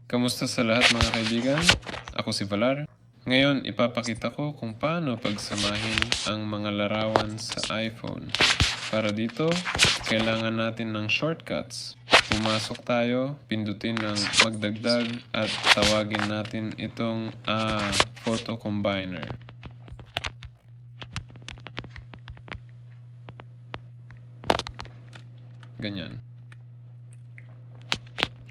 Kamusta sa lahat mga kaibigan? Ako si Valar. Ngayon, ipapakita ko kung paano pagsamahin ang mga larawan sa iPhone. Para dito, kailangan natin ng shortcuts. Pumasok tayo, pindutin ang magdagdag at tawagin natin itong Photo Combiner. Ganyan.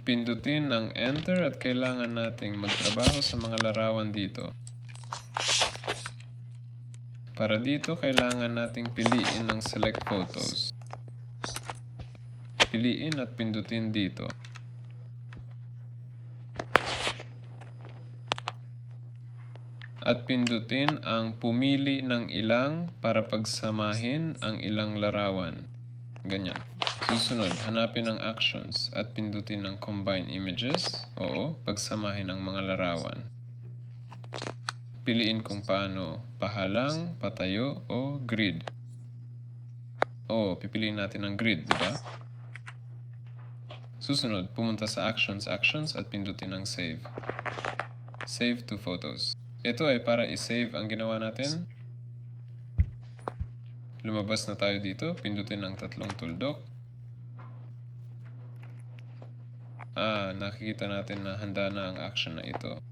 Pindutin ang Enter at kailangan nating magtrabaho sa mga larawan dito. Para dito, kailangan nating piliin ang Select Photos. Piliin at pindutin dito. At pindutin ang pumili ng ilang para pagsamahin ang ilang larawan. Ganyan. Susunod, hanapin ang actions at pindutin ang combine images. Oo, pagsamahin ang mga larawan. Piliin kung paano, pahalang, patayo, o grid. Oo, pipiliin natin ang grid, di ba? Susunod, pumunta sa actions at pindutin ang save. Save to photos. Ito ay para i-save ang ginawa natin. Lumabas na tayo dito, pindutin ang tatlong tuldok. Nakikita natin na handa na ang action na ito.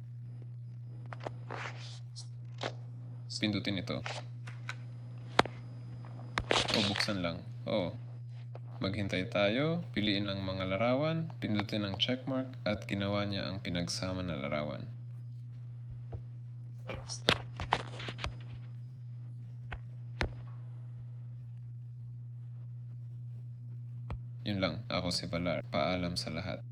Pindutin ito. O buksan lang. Maghintay tayo, piliin ang mga larawan, pindutin ang checkmark at ginawa niya ang pinagsama na larawan. Yun lang, ako si Valar. Paalam sa lahat.